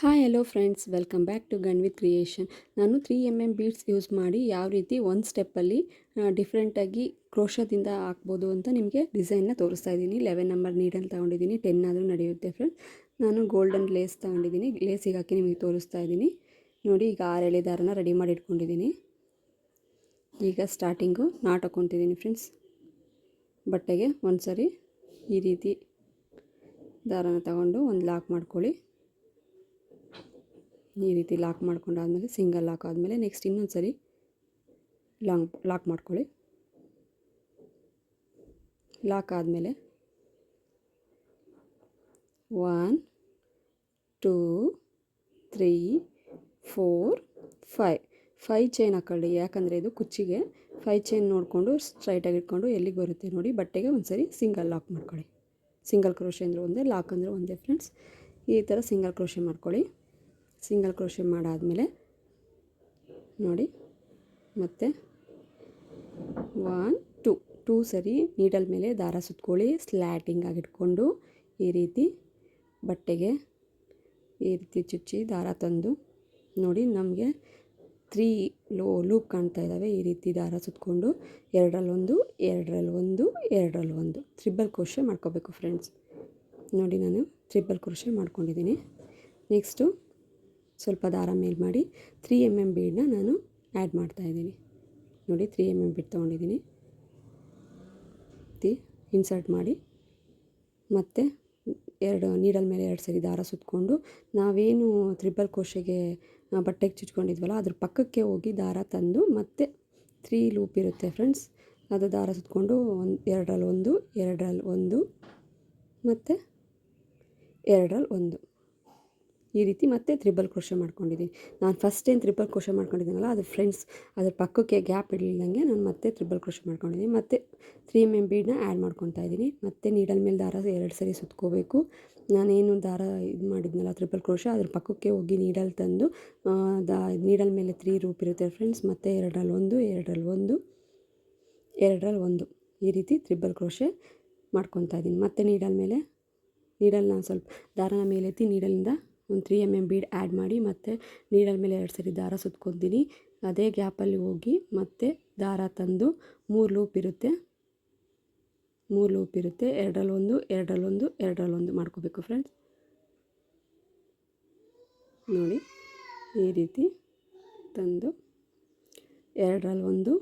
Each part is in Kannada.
Hi hello friends, welcome back to Ganvith creation. ನಾನು 3mm ಬೀಡ್ಸ್ ಯೂಸ್ ಮಾಡಿ ಯಾವ ರೀತಿ ಒಂದು ಸ್ಟೆಪ್ಪಲ್ಲಿ ಡಿಫ್ರೆಂಟಾಗಿ ಕ್ರೋಶದಿಂದ ಹಾಕ್ಬೋದು ಅಂತ ನಿಮಗೆ ಡಿಸೈನ್ನ ತೋರಿಸ್ತಾ ಇದ್ದೀನಿ. 11 ನಂಬರ್ ನೀಡಲ್ ತೊಗೊಂಡಿದ್ದೀನಿ, 10 ಆದರೂ ನಡೆಯುತ್ತೆ ಫ್ರೆಂಡ್ಸ್. ನಾನು ಗೋಲ್ಡನ್ ಲೇಸ್ ತೊಗೊಂಡಿದ್ದೀನಿ, ಲೇಸಿಗೆ ಹಾಕಿ ನಿಮಗೆ ತೋರಿಸ್ತಾ ಇದ್ದೀನಿ. ನೋಡಿ, ಈಗ 6 ಎಳೆ ದಾರನ ರೆಡಿ ಮಾಡಿ ಇಟ್ಕೊಂಡಿದ್ದೀನಿ. ಈಗ ಸ್ಟಾರ್ಟಿಂಗು ನಾಟ್ ಹಾಕ್ಕೊತಿದ್ದೀನಿ ಫ್ರೆಂಡ್ಸ್. ಬಟ್ಟೆಗೆ ಒಂದು ಸರಿ ಈ ರೀತಿ ದಾರನ ತಗೊಂಡು ಒಂದು ಲಾಕ್ ಮಾಡ್ಕೊಳ್ಳಿ. ಈ ರೀತಿ ಲಾಕ್ ಮಾಡ್ಕೊಂಡಾದ್ಮೇಲೆ ಸಿಂಗಲ್ ಲಾಕ್ ಆದಮೇಲೆ ನೆಕ್ಸ್ಟ್ ಇನ್ನೊಂದು ಸರಿ ಲಾಕ್ ಮಾಡ್ಕೊಳ್ಳಿ. ಲಾಕ್ ಆದಮೇಲೆ 1 2 3 4 5 ಚೈನ್ ಹಾಕೊಳ್ಳಿ. ಯಾಕಂದರೆ ಇದು ಕುಚ್ಚಿಗೆ 5 ಚೈನ್ ನೋಡಿಕೊಂಡು ಸ್ಟ್ರೈಟಾಗಿ ಇಟ್ಕೊಂಡು ಎಲ್ಲಿಗೆ ಬರುತ್ತೆ ನೋಡಿ, ಬಟ್ಟೆಗೆ ಒಂದು ಸರಿ ಸಿಂಗಲ್ ಲಾಕ್ ಮಾಡ್ಕೊಳ್ಳಿ. ಸಿಂಗಲ್ ಕ್ರೋಶೆ ಅಂದರೆ ಒಂದೇ, ಲಾಕ್ ಅಂದರೆ ಒಂದೇ ಫ್ರೆಂಡ್ಸ್. ಈ ಥರ ಸಿಂಗಲ್ ಕ್ರೋಶೆ ಮಾಡ್ಕೊಳ್ಳಿ. ಸಿಂಗಲ್ ಕ್ರೋಶೆ ಮಾಡಾದಮೇಲೆ ನೋಡಿ, ಮತ್ತೆ 1 2 ಸರಿ ನೀಡಲ್ ಮೇಲೆ ದಾರ ಸುತ್ಕೊಳ್ಳಿ. ಸ್ಲ್ಯಾಟಿಂಗ್ ಆಗಿಟ್ಕೊಂಡು ಈ ರೀತಿ ಬಟ್ಟೆಗೆ ಈ ರೀತಿ ಚುಚ್ಚಿ ದಾರ ತಂದು ನೋಡಿ, ನಮಗೆ 3 ಲೂಪ್ ಕಾಣ್ತಾ ಇದ್ದಾವೆ. ಈ ರೀತಿ ದಾರ ಸುತ್ಕೊಂಡು ಎರಡರಲ್ಲೊಂದು ಟ್ರಿಬಲ್ ಕ್ರೋಶೆ ಮಾಡ್ಕೋಬೇಕು ಫ್ರೆಂಡ್ಸ್. ನೋಡಿ, ನಾನು ಟ್ರಿಬಲ್ ಕ್ರೋಶೆ ಮಾಡ್ಕೊಂಡಿದ್ದೀನಿ. ನೆಕ್ಸ್ಟು ಸ್ವಲ್ಪ ದಾರ ಮೇಲೆ ಮಾಡಿ 3mm ಬೀಡನ್ನ ನಾನು ಆ್ಯಡ್ ಮಾಡ್ತಾಯಿದ್ದೀನಿ. ನೋಡಿ, 3mm ಬೀಡ್ ತೊಗೊಂಡಿದ್ದೀನಿ. ಇನ್ಸರ್ಟ್ ಮಾಡಿ ಮತ್ತು ನೀಡಲ್ ಮೇಲೆ 2 ಸರಿ ದಾರ ಸುತ್ತಕೊಂಡು ನಾವೇನು ಟ್ರಿಬಲ್ ಕ್ರೋಶೆಗೆ ಬಟ್ಟೆಗೆ ಚುಚ್ಕೊಂಡಿದ್ವಲ್ಲ ಅದ್ರ ಪಕ್ಕಕ್ಕೆ ಹೋಗಿ ದಾರ ತಂದು ಮತ್ತೆ 3 ಲೂಪ್ ಇರುತ್ತೆ ಫ್ರೆಂಡ್ಸ್. ಅದು ದಾರ ಸುತ್ತಕೊಂಡು ಎರಡರಲ್ಲಿ ಒಂದು ಮತ್ತು ಎರಡರಲ್ಲಿ ಈ ರೀತಿ ಮತ್ತೆ ಟ್ರಿಬಲ್ ಕ್ರೋಶೆ ಮಾಡ್ಕೊಂಡಿದ್ದೀನಿ. ನಾನು ಫಸ್ಟ್ ಏನು ಟ್ರಿಬಲ್ ಕ್ರೋಶೆ ಮಾಡ್ಕೊಂಡಿದ್ದೀನಲ್ಲ ಅದು ಫ್ರೆಂಡ್ಸ್, ಅದ್ರ ಪಕ್ಕಕ್ಕೆ ಗ್ಯಾಪ್ ಇರಲಿಲ್ಲಂಗೆ ನಾನು ಮತ್ತೆ ಟ್ರಿಬಲ್ ಕ್ರೋಶೆ ಮಾಡ್ಕೊಂಡಿದ್ದೀನಿ. ಮತ್ತು 3mm ಬೀಡನ್ನ ಆ್ಯಡ್ ಮಾಡ್ಕೊತಾ ಇದ್ದೀನಿ. ಮತ್ತು ನೀಡಲ್ ಮೇಲೆ ದಾರ 2 ಸರಿ ಸುತ್ಕೋಬೇಕು. ನಾನೇನು ದಾರ ಇದು ಮಾಡಿದ್ನಲ್ಲ ಟ್ರಿಬಲ್ ಕ್ರೋಶೆ, ಅದ್ರ ಪಕ್ಕಕ್ಕೆ ಹೋಗಿ ನೀಡಲ್ ತಂದು ನೀಡಲ್ ಮೇಲೆ 3 ಲೂಪ್ ಇರುತ್ತೆ ಫ್ರೆಂಡ್ಸ್. ಮತ್ತು ಎರಡರಲ್ಲಿ ಒಂದು ಈ ರೀತಿ ಟ್ರಿಬಲ್ ಕ್ರೋಶೆ ಮಾಡ್ಕೊತಾ ಇದ್ದೀನಿ. ಮತ್ತು ನೀಡಲ್ನ ಸ್ವಲ್ಪ ದಾರನ ಮೇಲೆತ್ತಿ ನೀಡಲಿಂದ ಒಂದು 3mm ಬೀಡ್ ಆ್ಯಡ್ ಮಾಡಿ ಮತ್ತು ನೀಡಲ್ ಮೇಲೆ 2 ಸರಿ ದಾರ ಸುತ್ಕೊತೀನಿ. ಅದೇ ಗ್ಯಾಪಲ್ಲಿ ಹೋಗಿ ಮತ್ತೆ ದಾರ ತಂದು 3 ಲೂಪ್ ಇರುತ್ತೆ, ಎರಡರಲ್ಲೊಂದು ಮಾಡ್ಕೋಬೇಕು ಫ್ರೆಂಡ್ಸ್. ನೋಡಿ, ಈ ರೀತಿ ತಂದು ಎರಡರಲ್ಲೊಂದು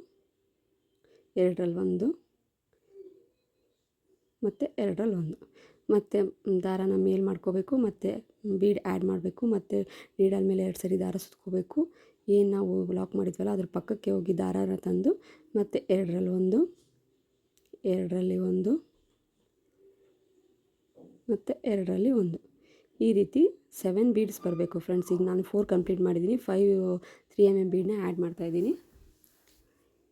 ಮತ್ತು ಎರಡರಲ್ಲೊಂದು ಮತ್ತು ದಾರನ ಮೇಲೆ ಮಾಡ್ಕೋಬೇಕು. ಮತ್ತು ಬೀಡ್ ಆ್ಯಡ್ ಮಾಡಬೇಕು. ಮತ್ತು ನೀಡಲ್ ಮೇಲೆ 2 ಸರಿ ದಾರ ಸುತ್ಕೋಬೇಕು. ಏನು ನಾವು ಲಾಕ್ ಮಾಡಿದ್ವಲ್ಲ ಅದ್ರ ಪಕ್ಕಕ್ಕೆ ಹೋಗಿ ದಾರನ ತಂದು ಮತ್ತು ಎರಡರಲ್ಲಿ ಮತ್ತು ಎರಡರಲ್ಲಿ ಈ ರೀತಿ 7 ಬೀಡ್ಸ್ ಬರಬೇಕು ಫ್ರೆಂಡ್ಸ್. ಈಗ ನಾನು 4 ಕಂಪ್ಲೀಟ್ ಮಾಡಿದ್ದೀನಿ. 5 3mm ಬೀಡನ್ನ ಆ್ಯಡ್ ಮಾಡ್ತಾಯಿದ್ದೀನಿ.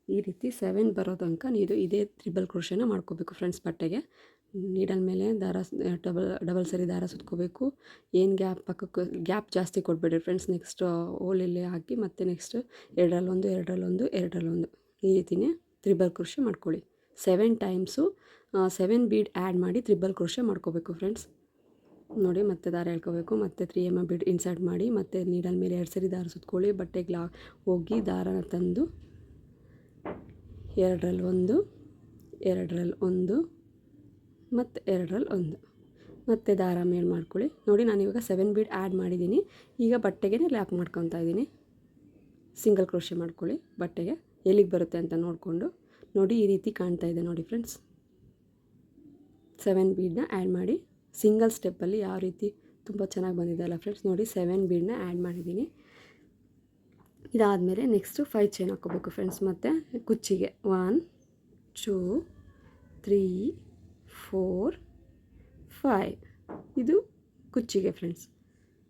ಈ ರೀತಿ 7 ಬರೋ ತನಕ ನೀವು ಇದೇ ಟ್ರಿಬಲ್ ಕ್ರೋಶೆನ ಮಾಡ್ಕೋಬೇಕು ಫ್ರೆಂಡ್ಸ್. ಬಟ್ಟೆಗೆ ನೀಡಲ್ ಮೇಲೆ ದಾರ ಡಬಲ್ ಸರಿ ದಾರ ಸುತ್ಕೋಬೇಕು. ಏನು ಗ್ಯಾಪ್ ಜಾಸ್ತಿ ಕೊಡಬೇಡಿ ಫ್ರೆಂಡ್ಸ್. ನೆಕ್ಸ್ಟ್ ಹೋಲಲ್ಲಿ ಹಾಕಿ ಮತ್ತು ನೆಕ್ಸ್ಟ್ ಎರಡರಲ್ಲೊಂದು ಈ ರೀತಿಯೇ ಟ್ರಿಬಲ್ ಕ್ರೋಶೆ ಮಾಡ್ಕೊಳ್ಳಿ. 7 ಟೈಮ್ಸು 7 ಬೀಡ್ ಆ್ಯಡ್ ಮಾಡಿ ಟ್ರಿಬಲ್ ಕ್ರೋಶೆ ಮಾಡ್ಕೋಬೇಕು ಫ್ರೆಂಡ್ಸ್. ನೋಡಿ, ಮತ್ತೆ ದಾರ ಎಳ್ಕೋಬೇಕು. ಮತ್ತು 3mm ಬೀಡ್ ಇನ್ಸರ್ಟ್ ಮಾಡಿ ಮತ್ತು ನೀಡಲ್ ಮೇಲೆ 2 ಸರಿ ದಾರ ಸುತ್ಕೊಳ್ಳಿ. ಬಟ್ಟೆಗೆ ಹೋಗಿ ದಾರನ ತಂದು ಎರಡರಲ್ಲಿ ಒಂದು ಮತ್ತು ಎರಡರಲ್ಲಿ ಮತ್ತು ದಾರ ಮೇಲೆ ಮಾಡ್ಕೊಳ್ಳಿ. ನೋಡಿ, ನಾನಿವಾಗ 7 ಬೀಡ್ ಆ್ಯಡ್ ಮಾಡಿದ್ದೀನಿ. ಈಗ ಬಟ್ಟೆಗೆ ಲಾಕ್ ಮಾಡ್ಕೊತಾ ಇದ್ದೀನಿ. ಸಿಂಗಲ್ ಕ್ರೋಶೆ ಮಾಡ್ಕೊಳ್ಳಿ. ಬಟ್ಟೆಗೆ ಎಲ್ಲಿಗೆ ಬರುತ್ತೆ ಅಂತ ನೋಡಿಕೊಂಡು ನೋಡಿ, ಈ ರೀತಿ ಕಾಣ್ತಾ ಇದೆ ನೋಡಿ ಫ್ರೆಂಡ್ಸ್. 7 ಬೀಡನ್ನ ಆ್ಯಡ್ ಮಾಡಿ ಸಿಂಗಲ್ ಸ್ಟೆಪ್ಪಲ್ಲಿ ಯಾವ ರೀತಿ ತುಂಬ ಚೆನ್ನಾಗಿ ಬಂದಿದೆ ಅಲ್ಲ ಫ್ರೆಂಡ್ಸ್. ನೋಡಿ, 7 ಬೀಡನ್ನ ಆ್ಯಡ್ ಮಾಡಿದ್ದೀನಿ. ಇದಾದಮೇಲೆ ನೆಕ್ಸ್ಟು 5 ಚೈನ್ ಹಾಕ್ಕೋಬೇಕು ಫ್ರೆಂಡ್ಸ್. ಮತ್ತು ಕುಚ್ಚಿಗೆ 1 2 3 4 5 ಇದು ಕುಚ್ಚಿಗೆ friends.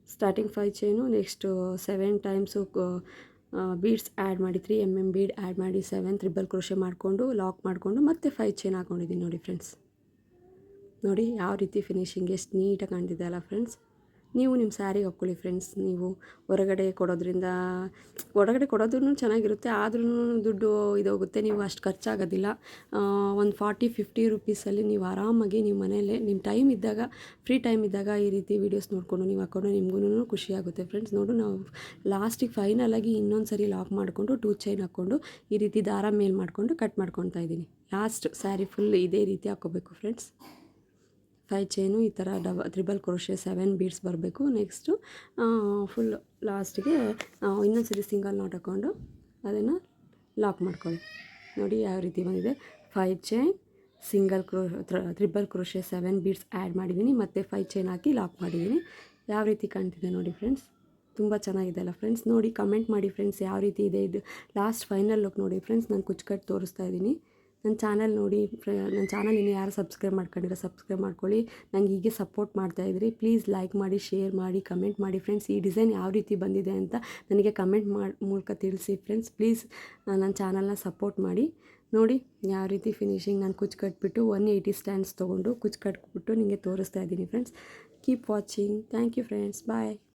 Starting 5 chain, next 7 times beads add ಮಾಡಿ 3mm ಬೀಡ್ ಆ್ಯಡ್ ಮಾಡಿ 7 ಟ್ರಿಬಲ್ ಕ್ರೋಶೆ ಮಾಡಿಕೊಂಡು ಲಾಕ್ ಮಾಡಿಕೊಂಡು ಮತ್ತೆ 5 ಚೈನ್ ಹಾಕ್ಕೊಂಡಿದ್ದೀನಿ ನೋಡಿ ಫ್ರೆಂಡ್ಸ್. ನೋಡಿ ಯಾವ ರೀತಿ ಫಿನಿಶಿಂಗ್ ಎಷ್ಟು ನೀಟಾಗಿ ಕಾಣ್ತಿದೆ ಅಲ್ಲ ಫ್ರೆಂಡ್ಸ್. ನೀವು ನಿಮ್ಮ ಸ್ಯಾರಿಗೆ ಹಾಕ್ಕೊಳ್ಳಿ ಫ್ರೆಂಡ್ಸ್. ನೀವು ಹೊರಗಡೆ ಕೊಡೋದ್ರೂ ಚೆನ್ನಾಗಿರುತ್ತೆ, ಆದ್ರೂ ದುಡ್ಡು ಇದೋಗುತ್ತೆ, ನೀವು ಅಷ್ಟು ಖರ್ಚಾಗೋದಿಲ್ಲ. ಒಂದು 40-50 ರುಪೀಸಲ್ಲಿ ನೀವು ಆರಾಮಾಗಿ ನೀವು ಮನೆಯಲ್ಲೇ ನಿಮ್ಮ ಟೈಮ್ ಇದ್ದಾಗ, ಫ್ರೀ ಟೈಮ್ ಇದ್ದಾಗ ಈ ರೀತಿ ವೀಡಿಯೋಸ್ ನೋಡಿಕೊಂಡು ನೀವು ಹಾಕ್ಕೊಂಡು ನಿಮಗೂ ಖುಷಿಯಾಗುತ್ತೆ ಫ್ರೆಂಡ್ಸ್. ನೋಡು, ನಾವು ಲಾಸ್ಟಿಗೆ ಫೈನಲಾಗಿ ಇನ್ನೊಂದು ಸರಿ ಲಾಕ್ ಮಾಡಿಕೊಂಡು 2 ಚೈನ್ ಹಾಕ್ಕೊಂಡು ಈ ರೀತಿ ದಾರ ಮೇಲೆ ಮಾಡಿಕೊಂಡು ಕಟ್ ಮಾಡ್ಕೊತಾ ಇದ್ದೀನಿ. ಲಾಸ್ಟ್ ಸ್ಯಾರಿ ಫುಲ್ ಇದೇ ರೀತಿ ಹಾಕ್ಕೋಬೇಕು ಫ್ರೆಂಡ್ಸ್. 5 ಚೈನು ಈ ಥರ ತ್ರಿಬಲ್ ಕ್ರೋಶೆ 7 ಬೀಡ್ಸ್ ಬರಬೇಕು. ನೆಕ್ಸ್ಟು ಫುಲ್ ಲಾಸ್ಟಿಗೆ ಇನ್ನೊಂದು ಸರಿ ಸಿಂಗಲ್ ನಾಟ್ ಹಾಕ್ಕೊಂಡು ಅದನ್ನು ಲಾಕ್ ಮಾಡ್ಕೊಳ್ಳಿ. ನೋಡಿ ಯಾವ ರೀತಿ ಬಂದಿದೆ. 5 chain, triple crochet 7 beads add ಮಾಡಿದ್ದೀನಿ, ಮತ್ತು 5 ಚೈನ್ ಹಾಕಿ ಲಾಕ್ ಮಾಡಿದ್ದೀನಿ. ಯಾವ ರೀತಿ ಕಾಣ್ತಿದೆ ನೋಡಿ ಫ್ರೆಂಡ್ಸ್, ತುಂಬ ಚೆನ್ನಾಗಿದೆ ಅಲ್ಲ ಫ್ರೆಂಡ್ಸ್. ನೋಡಿ ಕಮೆಂಟ್ ಮಾಡಿ ಫ್ರೆಂಡ್ಸ್ ಯಾವ ರೀತಿ ಇದೆ ಇದು. ಲಾಸ್ಟ್ ಫೈನಲ್ ಲುಕ್ ನೋಡಿ ಫ್ರೆಂಡ್ಸ್, ನಾನು ಕುಚ್ಚು ತೋರಿಸ್ತಾ ಇದ್ದೀನಿ. ನನ್ನ ಚಾನಲ್ ನೋಡಿ ನನ್ನ ಚಾನಲ್ ಇನ್ನೂ ಯಾರು ಸಬ್ಸ್ಕ್ರೈಬ್ ಮಾಡ್ಕೊಂಡಿರೋ ಸಬ್ಸ್ಕ್ರೈಬ್ ಮಾಡ್ಕೊಳ್ಳಿ. ನಂಗೆ ಹೀಗೆ ಸಪೋರ್ಟ್ ಮಾಡ್ತಾಯಿದ್ರಿ. ಪ್ಲೀಸ್ ಲೈಕ್ ಮಾಡಿ, ಶೇರ್ ಮಾಡಿ, ಕಮೆಂಟ್ ಮಾಡಿ ಫ್ರೆಂಡ್ಸ್. ಈ ಡಿಸೈನ್ ಯಾವ ರೀತಿ ಬಂದಿದೆ ಅಂತ ನನಗೆ ಕಮೆಂಟ್ ಮೂಲಕ ತಿಳಿಸಿ ಫ್ರೆಂಡ್ಸ್. ಪ್ಲೀಸ್ ನನ್ನ ಚಾನಲ್ನ ಸಪೋರ್ಟ್ ಮಾಡಿ. ನೋಡಿ ಯಾವ ರೀತಿ ಫಿನಿಶಿಂಗ್ ನಾನು ಕುಚ್ಚು ಕಟ್ಬಿಟ್ಟು 180 ಸ್ಟ್ಯಾಂಡ್ಸ್ ತೊಗೊಂಡು ಕುಚ್ಚು ಕಟ್ಬಿಟ್ಟು ನಿಮಗೆ ತೋರಿಸ್ತಾ ಇದ್ದೀನಿ friends. Keep watching. Thank you friends. Bye.